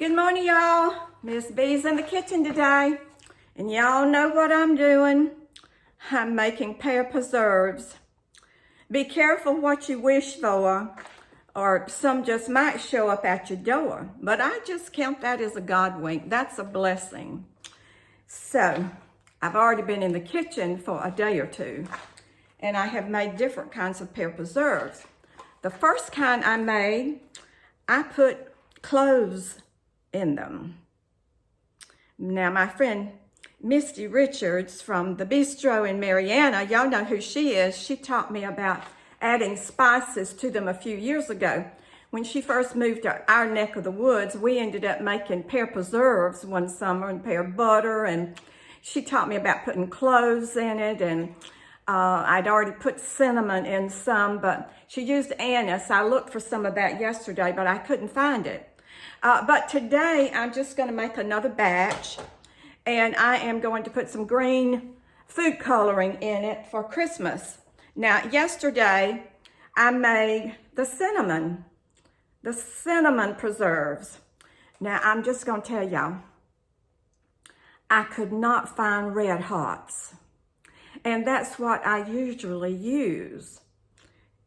Good morning, y'all. Miz Bee's in the kitchen today, and y'all know what I'm doing. I'm making pear preserves. Be careful what you wish for, or some just might show up at your door. But I just count that as a God wink. That's a blessing. So, I've already been in the kitchen for a day or two, and I have made different kinds of pear preserves. The first kind I made, I put cloves in them. Now, my friend Misty Richards from the bistro in Mariana, y'all know who she is. She taught me about adding spices to them a few years ago. When she first moved to our neck of the woods, we ended up making pear preserves one summer and pear butter, and she taught me about putting cloves in it, and I'd already put cinnamon in some, but she used anise. I looked for some of that yesterday, but I couldn't find it. But today, I'm just going to make another batch, and I am going to put some green food coloring in it for Christmas. Now, yesterday, I made the cinnamon preserves. Now, I'm just going to tell y'all, I could not find Red Hots, and that's what I usually use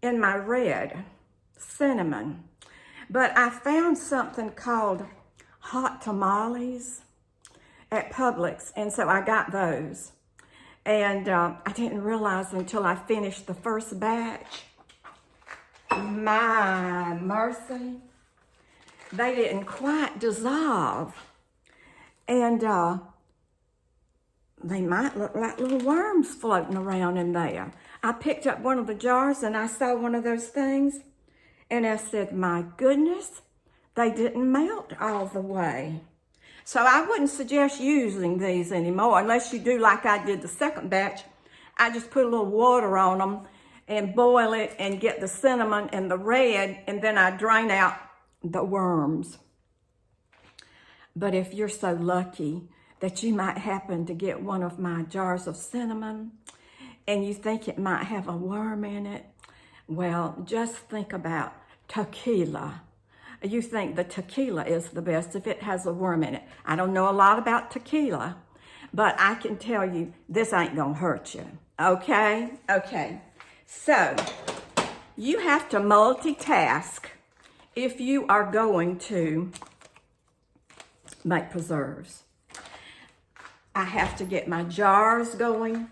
in my red cinnamon. But I found something called hot tamales at Publix, and so I got those. And I didn't realize until I finished the first batch, my mercy, they didn't quite dissolve. And they might look like little worms floating around in there. I picked up one of the jars and I saw one of those things. And I said, my goodness, they didn't melt all the way. So I wouldn't suggest using these anymore unless you do like I did the second batch. I just put a little water on them and boil it and get the cinnamon and the red, and then I drain out the worms. But if you're so lucky that you might happen to get one of my jars of cinnamon and you think it might have a worm in it, well, just think about tequila. You think the tequila is the best if it has a worm in it. I don't know a lot about tequila, but I can tell you this ain't gonna hurt you, okay? Okay, so you have to multitask if you are going to make preserves. I have to get my jars going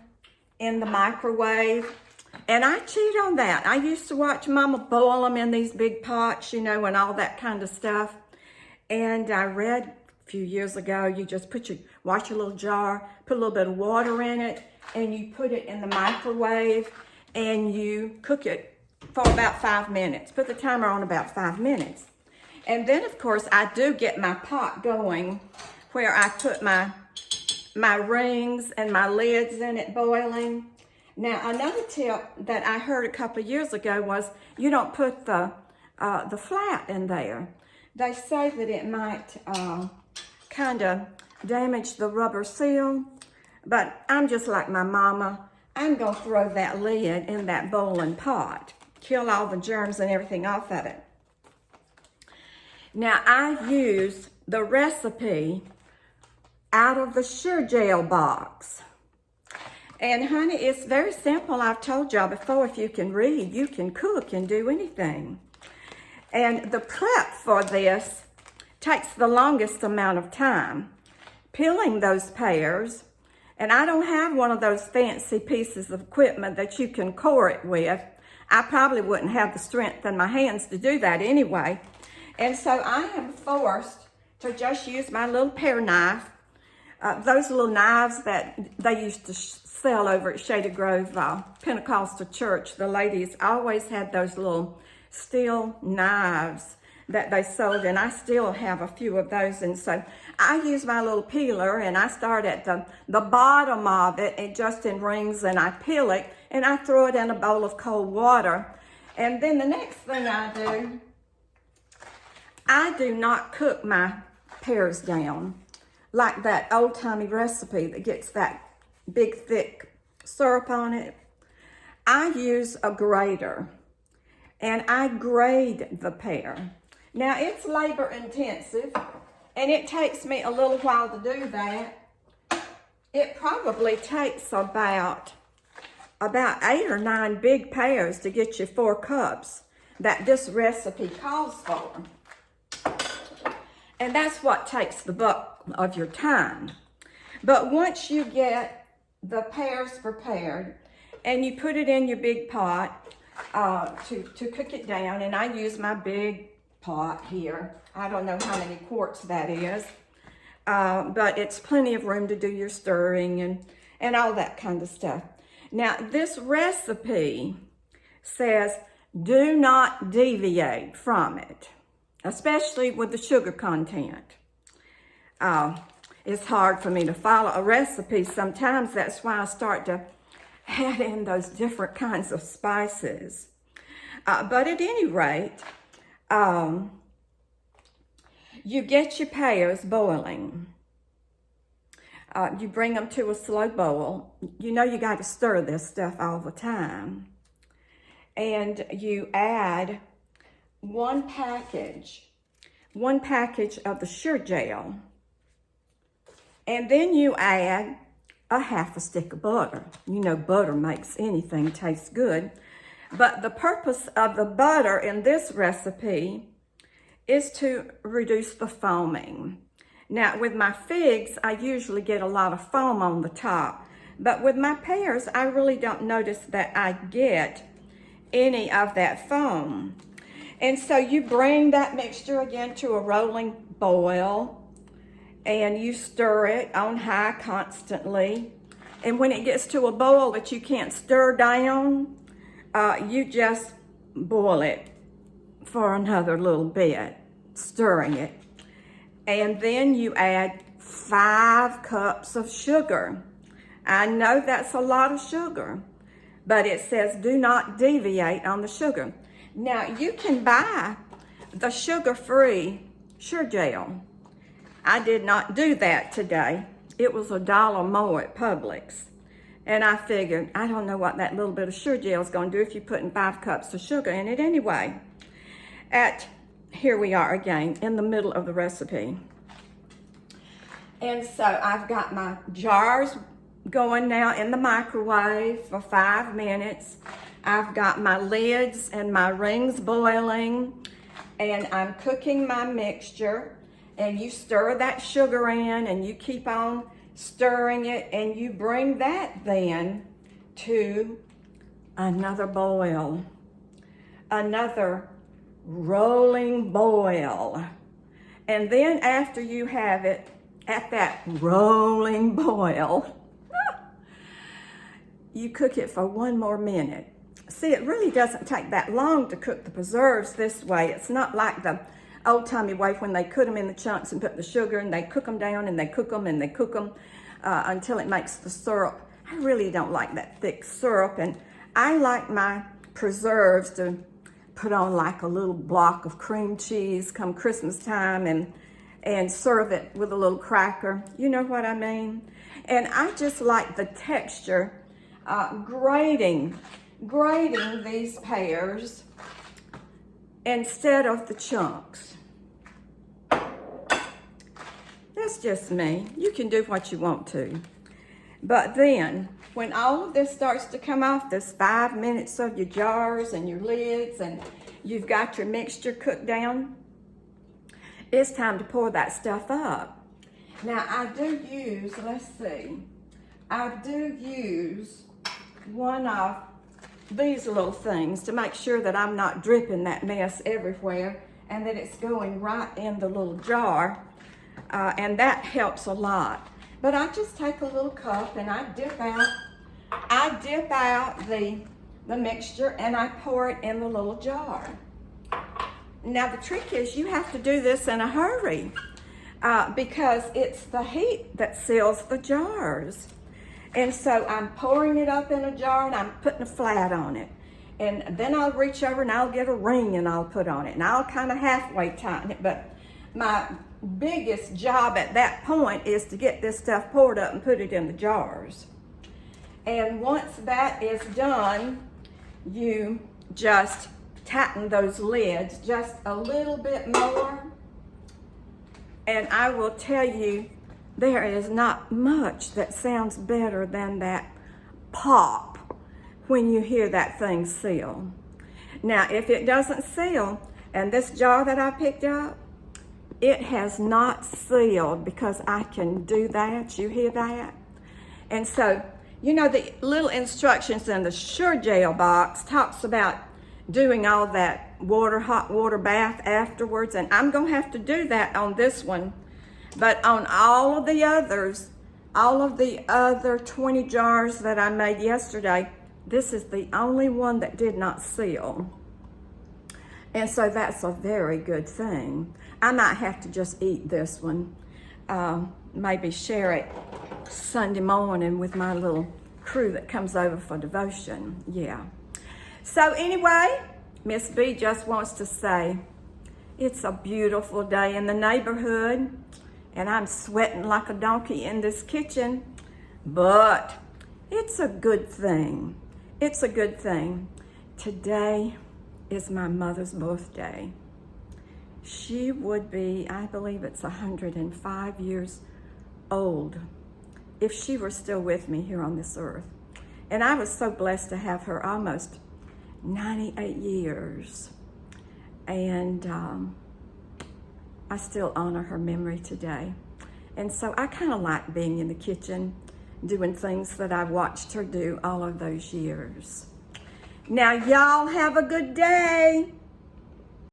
in the microwave. And I cheat on that. I used to watch Mama boil them in these big pots, you know, and all that kind of stuff. And I read a few years ago, you just wash your little jar, put a little bit of water in it, and you put it in the microwave, and you cook it for about 5 minutes. Put the timer on about 5 minutes. And then, of course, I do get my pot going where I put my rings and my lids in it boiling. Now, another tip that I heard a couple of years ago was you don't put the flat in there. They say that it might kind of damage the rubber seal, but I'm just like my mama. I'm going to throw that lid in that boiling pot, kill all the germs and everything off of it. Now, I use the recipe out of the Sure Gel box. And honey, it's very simple. I've told y'all before, if you can read, you can cook and do anything. And the prep for this takes the longest amount of time. Peeling those pears, and I don't have one of those fancy pieces of equipment that you can core it with. I probably wouldn't have the strength in my hands to do that anyway. And so I am forced to just use my little pear knife. Those little knives that they used to sell over at Shady Grove Pentecostal Church. The ladies always had those little steel knives that they sold, and I still have a few of those. And so I use my little peeler, and I start at the bottom of it, and just in rings, and I peel it, and I throw it in a bowl of cold water. And then the next thing I do not cook my pears down like that old-timey recipe that gets that big, thick syrup on it. I use a grater, and I grade the pear. Now, it's labor intensive, And it takes me a little while to do that. It probably takes about 8 or 9 big pears to get you 4 cups that this recipe calls for. And that's what takes the buck of your time. But once you get the pears prepared and you put it in your big pot to cook it down, and I use my big pot here. I don't know how many quarts that is, but it's plenty of room to do your stirring and all that kind of stuff. Now, this recipe says do not deviate from it, especially with the sugar content. It's hard for me to follow a recipe sometimes. That's why I start to add in those different kinds of spices. But at any rate, you get your pears boiling. You bring them to a slow boil. You know you got to stir this stuff all the time. And you add one package of the Sure Gel. And then you add a half a stick of butter. You know butter makes anything taste good. But the purpose of the butter in this recipe is to reduce the foaming. Now, with my figs, I usually get a lot of foam on the top. But with my pears, I really don't notice that I get any of that foam. And so you bring that mixture again to a rolling boil, and you stir it on high constantly. And when it gets to a boil that you can't stir down, you just boil it for another little bit, stirring it. And then you add 5 cups of sugar. I know that's a lot of sugar, but it says do not deviate on the sugar. Now, you can buy the sugar-free Sure Gel. I did not do that today. It was $1 more at Publix. And I figured, I don't know what that little bit of Sure Gel is going to do if you're putting 5 cups of sugar in it anyway. Here we are again, in the middle of the recipe. And so I've got my jars going now in the microwave for 5 minutes. I've got my lids and my rings boiling, and I'm cooking my mixture. And you stir that sugar in, and you keep on stirring it, and you bring that then to another boil, another rolling boil. And then after you have it at that rolling boil, you cook it for 1 more minute. See, it really doesn't take that long to cook the preserves this way. It's not like the old-timey way when they cut them in the chunks and put the sugar, and they cook them down, and they cook them, and they cook them until it makes the syrup. I really don't like that thick syrup, and I like my preserves to put on like a little block of cream cheese come Christmas time and serve it with a little cracker. You know what I mean? And I just like the texture, grating these pears instead of the chunks. That's just me. You can do what you want to. But then, when all of this starts to come off, this 5 minutes of your jars and your lids, and you've got your mixture cooked down, it's time to pour that stuff up. Now, I do use, one of these little things to make sure that I'm not dripping that mess everywhere and that it's going right in the little jar. And that helps a lot. But I just take a little cup and I dip out the mixture, and I pour it in the little jar. Now the trick is you have to do this in a hurry because it's the heat that seals the jars. And so I'm pouring it up in a jar, and I'm putting a flat on it. And then I'll reach over and I'll get a ring and I'll put on it, and I'll kind of halfway tighten it. But my biggest job at that point is to get this stuff poured up and put it in the jars. And once that is done, you just tighten those lids just a little bit more, And I will tell you, there is not much that sounds better than that pop when you hear that thing seal. Now, if it doesn't seal, and this jar that I picked up, it has not sealed because I can do that. You hear that? And so, you know, the little instructions in the Sure Gel box talks about doing all that hot water bath afterwards, and I'm gonna have to do that on this one. But on all of the others, all of the other 20 jars that I made yesterday, this is the only one that did not seal. And so that's a very good thing. I might have to just eat this one. Maybe share it Sunday morning with my little crew that comes over for devotion. Yeah. So anyway, Miz Bee just wants to say, it's a beautiful day in the neighborhood, and I'm sweating like a donkey in this kitchen, but it's a good thing. It's a good thing. Today is my mother's birthday. She would be, I believe it's 105 years old if she were still with me here on this earth. And I was so blessed to have her almost 98 years. And I still honor her memory today. And so I kind of like being in the kitchen, doing things that I watched her do all of those years. Now, y'all have a good day.